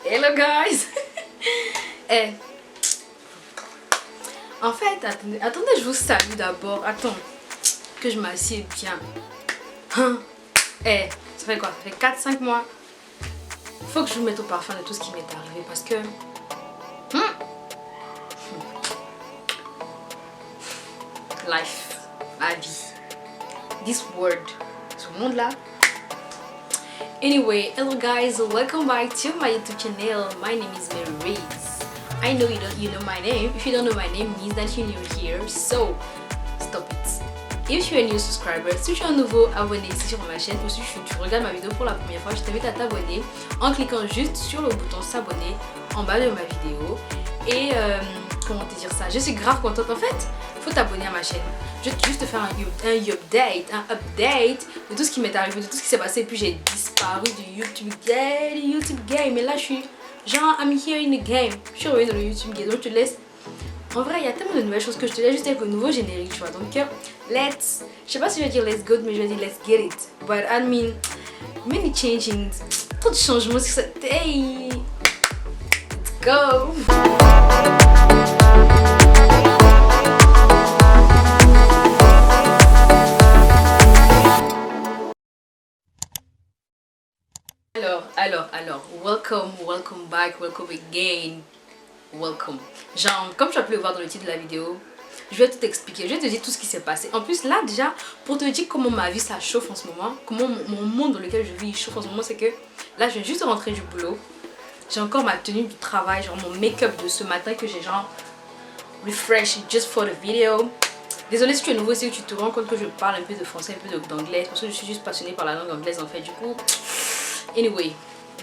Hello guys. Eh. En fait, attendez, je vous salue d'abord. Attends, que je m'assieds bien. Hein? Eh, ça fait quoi? Ça fait 4-5 mois. Faut que je vous mette au parfum de tout ce qui m'est arrivé parce que... Life, la vie, this world, ce monde-là. Anyway, hello guys, welcome back to my YouTube channel. My name is Mary Rees. I know you know my name. If you don't know my name, it means that you're new here. So, stop it. If you're a new subscriber, si tu es un nouveau abonné ici sur ma chaîne ou si tu regardes ma vidéo pour la première fois, je t'invite à t'abonner en cliquant juste sur le bouton s'abonner en bas de ma vidéo. Et comment te dire ça? Je suis grave contente. En fait, faut t'abonner à ma chaîne. Je vais juste te faire un update de tout ce qui m'est arrivé, de tout ce qui s'est passé. Et puis j'ai disparu du YouTube game. Et là, je suis genre, I'm here in the game. Je suis revenue dans le YouTube game. Donc, je te laisse. En vrai, il y a tellement de nouvelles choses que je te laisse juste avec le nouveau générique, tu vois. Donc, je sais pas si je vais dire let's go, mais je vais dire let's get it. But I mean, many changing. Trop de changements sur cette. Hey! Let's go! Alors, welcome back, welcome again, welcome. Genre, comme tu as pu le voir dans le titre de la vidéo, je vais tout expliquer, je vais te dire tout ce qui s'est passé. En plus, là, déjà, pour te dire comment ma vie ça chauffe en ce moment, comment mon monde dans lequel je vis chauffe en ce moment, c'est que là, je viens juste de rentrer du boulot. J'ai encore ma tenue du travail, genre mon make-up de ce matin que j'ai genre refresh just for the video. Désolée si tu es nouveau, si tu te rends compte que je parle un peu de français, un peu d'anglais, parce que je suis juste passionnée par la langue anglaise en fait, du coup. Anyway,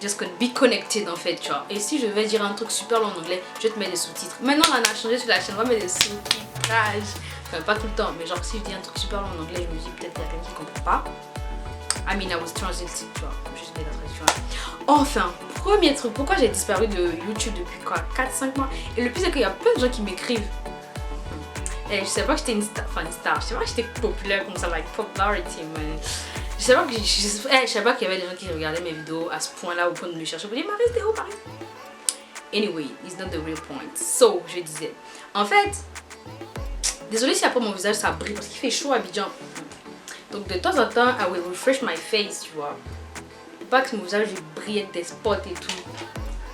just be connected en fait, tu vois. Et si je vais dire un truc super long en anglais, je vais te mettre des sous-titres. Maintenant, on a changé sur la chaîne, on va mettre des sous-titrages. Enfin, pas tout le temps, mais genre si je dis un truc super long en anglais, je me dis peut-être qu'il y a quelqu'un qui comprend pas. I mean, I was translating, tu vois, juste mettre la traduction. Enfin, premier truc, pourquoi j'ai disparu de YouTube depuis quoi, 4-5 mois. Et le plus c'est qu'il y a plein de gens qui m'écrivent. Et je savais pas que j'étais une star, je savais pas que j'étais populaire comme ça, like popularity, man. Je savais pas qu'il y avait des gens qui regardaient mes vidéos à ce point-là, au point de me chercher pour dire Marie, t'es où, Marie? Anyway, it's not the real point. So, je disais, en fait, désolée si après mon visage ça brille parce qu'il fait chaud à Abidjan. Donc de temps en temps, I will refresh my face, tu vois. Pas que mon visage brille avec des spots et tout,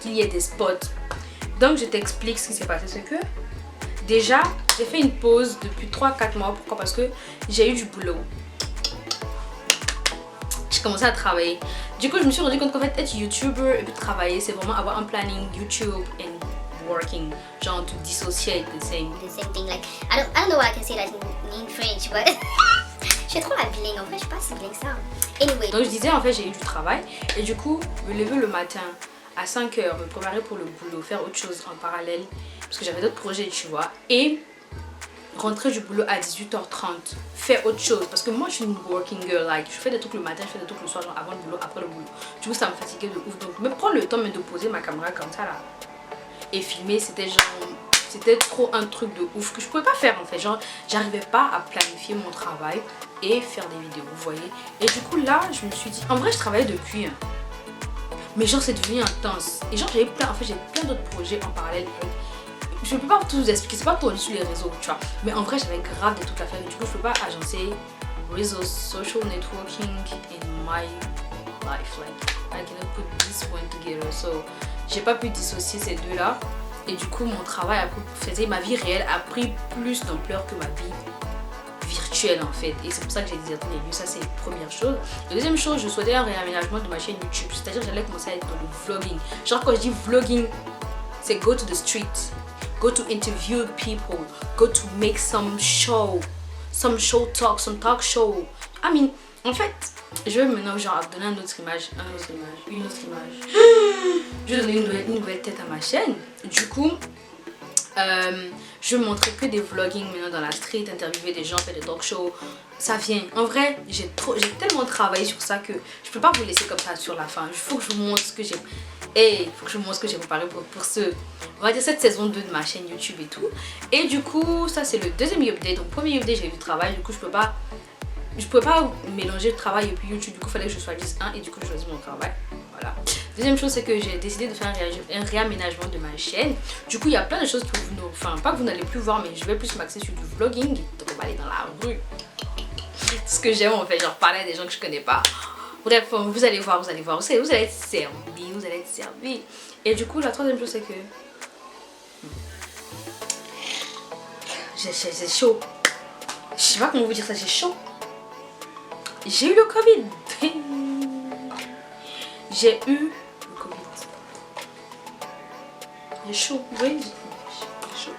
qu'il y ait des spots. Donc je t'explique ce qui s'est passé, c'est que déjà, j'ai fait une pause depuis 3-4 mois. Pourquoi? Parce que j'ai eu du boulot. J'ai commencé à travailler. Du coup, je me suis rendu compte qu'en fait, être YouTuber et puis travailler, c'est vraiment avoir un planning YouTube and working. Genre, to dissociate the same thing. Like, I don't know what I can say that in French, but j'ai trop la bilingue. En vrai, je suis pas si bilingue que ça. Anyway. Donc, je disais, en fait, j'ai eu du travail. Et du coup, me lever le matin à 5 h, me préparer pour le boulot, faire autre chose en parallèle. Parce que j'avais d'autres projets, tu vois. Et rentrer du boulot à 18h30, faire autre chose. Parce que moi, je suis une working girl. Like, je fais des trucs le matin, je fais des trucs le soir, genre avant le boulot, après le boulot. Du coup, ça me fatiguait de ouf. Donc, me prendre le temps de poser ma caméra comme ça, là, et filmer, c'était genre... C'était trop un truc de ouf que je pouvais pas faire, en fait. Genre, j'arrivais pas à planifier mon travail et faire des vidéos, vous voyez. Et du coup, là, je me suis dit... En vrai, je travaillais depuis... Hein. Mais genre, c'est devenu intense. Et genre, j'ai plein d'autres projets en parallèle. Je ne peux pas tout vous expliquer, c'est pas tourné sur les réseaux, tu vois. Mais en vrai, j'avais grave des trucs à faire. Du coup, je peux pas agencer réseaux, social networking in my life. Like, I cannot put this one together. So, j'ai pas pu dissocier ces deux-là. Et du coup, mon travail ma vie réelle a pris plus d'ampleur que ma vie virtuelle, en fait. Et c'est pour ça que j'ai déserté les lieux. Ça, c'est la première chose. La deuxième chose, je souhaitais un réaménagement de ma chaîne YouTube. C'est-à-dire, j'allais commencer à être dans le vlogging. Genre, quand je dis vlogging, c'est go to the street. Go to interview people, go to make some show talk, some talk show. I mean, en fait, je vais maintenant genre donner une autre image. Je vais donner une nouvelle tête à ma chaîne. Du coup, je vais montrer que des vlogging maintenant dans la street, interviewer des gens, faire des talk shows. Ça vient. En vrai, j'ai tellement travaillé sur ça que je peux pas vous laisser comme ça sur la fin. Il faut que je vous montre ce que j'ai. Et il faut que je vous montre ce que j'ai préparé pour on va dire cette saison 2 de ma chaîne YouTube et tout. Et du coup, ça c'est le deuxième update. Donc premier update, j'ai eu du travail. Du coup, je pouvais pas mélanger le travail et puis YouTube. Du coup, il fallait que je choisisse un et du coup, je choisis mon travail. Voilà. Deuxième chose, c'est que j'ai décidé de faire un réaménagement de ma chaîne. Du coup, il y a plein de choses que vous, enfin pas que vous n'allez plus voir, mais je vais plus m'axer sur du vlogging. Donc on va aller dans la rue. Ce que j'aime en fait, genre parler à des gens que je connais pas. Bref, vous allez voir, vous allez être servi, Et du coup, la troisième chose, c'est que j'ai chaud. Je sais pas comment vous dire ça, j'ai chaud. J'ai eu le Covid. J'ai eu le Covid. J'ai chaud, oui, j'ai chaud.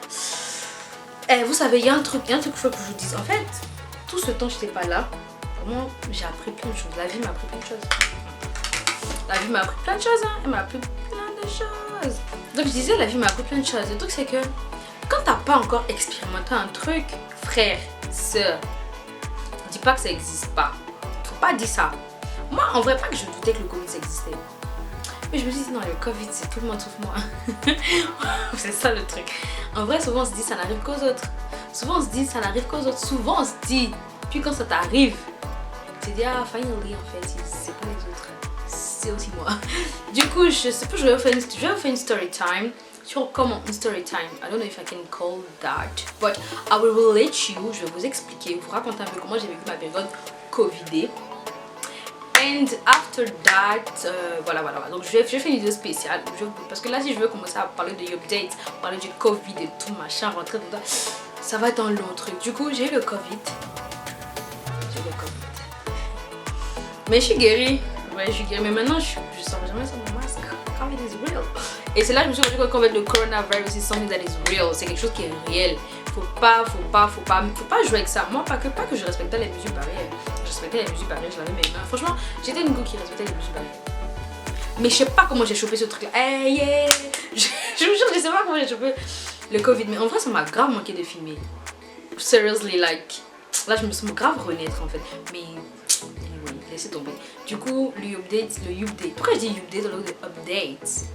Eh, vous savez, il y a un truc qu'il faut que je vous dise. En fait, tout ce temps, je n'étais pas là. Vraiment, j'ai appris plein de choses. La vie m'a appris plein de choses. La vie m'a appris plein de choses, hein. Elle m'a appris plein de choses. Donc, je disais, la vie m'a appris plein de choses. Le truc, c'est que quand t'as pas encore expérimenté un truc, frère, sœur, dis pas que ça n'existe pas. Faut pas dire ça. Moi, en vrai, pas que je doutais que le Covid, ça existait. Mais je me dis, non, le Covid, c'est tout le monde sauf moi. C'est ça le truc. En vrai, souvent, on se dit, ça n'arrive qu'aux autres. Souvent, on se dit, ça n'arrive qu'aux autres. Souvent, on se dit, puis quand ça t'arrive, tu te dis, ah, finally, en fait, c'est pas les autres. C'est aussi moi. Du coup, je sais pas, je vais vous faire une story time. Sur comment une story time. I don't know if I can call that. But I will relate you. Je vais vous expliquer, vous raconter un peu comment j'ai vécu ma période Covidée. And after that, voilà. Donc je vais faire une vidéo spéciale. Parce que là, si je veux commencer à parler de updates, parler du Covid et tout, machin, rentrer dedans, ça va être un long truc. Du coup, j'ai eu le Covid. Mais je suis guérie. Ouais, je suis guérie. Mais maintenant, je sors jamais sans mon masque. Covid is real. Et c'est là que je me suis rendu compte qu'en fait, le coronavirus is something that is real. C'est quelque chose qui est réel. Faut pas jouer avec ça. Moi, pas que je respectais les mesures barrières. Je respectais les mesures barrières, je lavais mes mains. Franchement, j'étais une go qui respectait les mesures barrières. Mais je sais pas comment j'ai chopé ce truc là. Hey, yeah. Je vous jure, je sais pas comment j'ai chopé le Covid. Mais en vrai, ça m'a grave manqué de filmer. Seriously, like. Là, je me sens grave renaître en fait. Mais anyway, laissez tomber. Du coup, le update. Pourquoi je dis update au lieu de update?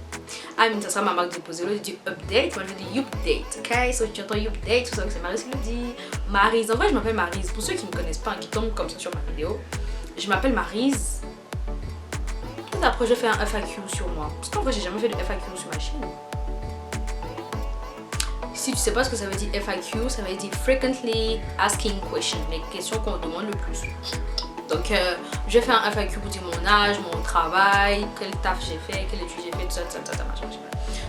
Ah, mais ça sera ma marque déposée. Au lieu de update, moi je dis update. Ok, so tu entends update, tout ça, c'est Maryse qui le dit. Maryse, en vrai, je m'appelle Maryse. Pour ceux qui ne me connaissent pas, qui tombent comme ça sur ma vidéo, je m'appelle Maryse. Peut-être après, je vais faire un FAQ sur moi. Parce qu'en vrai, j'ai jamais fait de FAQ sur ma chaîne. Si tu sais pas ce que ça veut dire FAQ, ça veut dire Frequently Asking Questions, les questions qu'on demande le plus. Donc je vais faire un FAQ pour dire mon âge, mon travail, quel taf j'ai fait, quelle étude j'ai fait, tout ça, machin.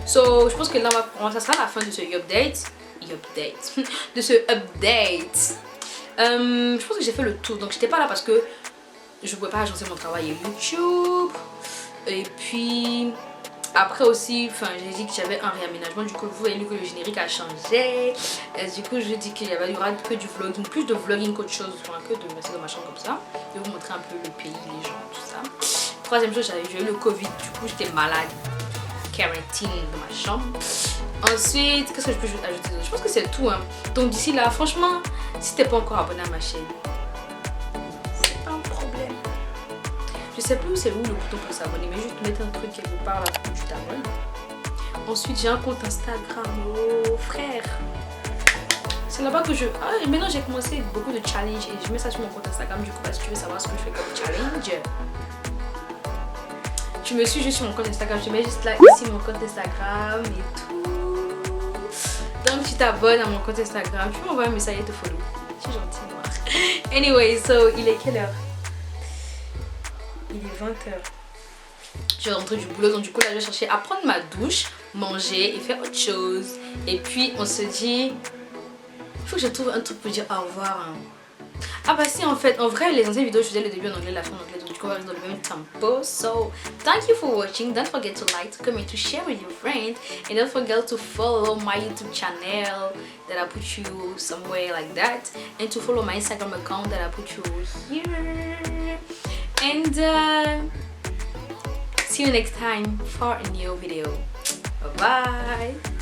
So je pense que là ça sera la fin de ce update. De ce update. Je pense que j'ai fait le tour. Donc j'étais pas là parce que je pouvais pas agencer mon travail à YouTube. Et puis après aussi, j'ai dit que j'avais un réaménagement, du coup vous voyez que le générique a changé. Du coup je dis qu'il y aura que du vlogging, plus de vlogging qu'autre chose, que de mettre de machin comme ça. Je vais vous montrer un peu le pays, les gens, tout ça. Troisième chose, j'ai eu le Covid, du coup j'étais malade, quarantine dans ma chambre. Ensuite, qu'est-ce que je peux ajouter d'autre? Je pense que c'est tout, hein. Donc d'ici là, franchement, si t'es pas encore abonné à ma chaîne, c'est pas un problème. Je sais plus où c'est le bouton pour s'abonner, mais juste mettre un truc quelque part là pour que tu t'abonnes. Ensuite, j'ai un compte Instagram, oh frère. C'est là-bas que maintenant j'ai commencé beaucoup de challenges et je mets ça sur mon compte Instagram. Du coup, si tu veux savoir ce que je fais comme challenge, tu me suis juste sur mon compte Instagram. Je mets juste là ici mon compte Instagram et tout. Donc tu t'abonnes à mon compte Instagram. Tu m'envoies un message et te follow. Je suis gentille moi. Anyway, so il est quelle heure? Il est 20h. Je vais rentrer du boulot, donc du coup là je vais chercher à prendre ma douche, manger et faire autre chose. Et puis on se dit, il faut que je trouve un truc pour dire au revoir. Ah bah si, en fait, en vrai les anciennes vidéos je faisais le début en anglais, la fin en anglais, donc du coup on reste dans le même tempo. So thank you for watching. Don't forget to like, to comment, to share with your friends, and don't forget to follow my YouTube channel that I put you somewhere like that, and to follow my Instagram account that I put you here. And see you next time for a new video. Bye bye.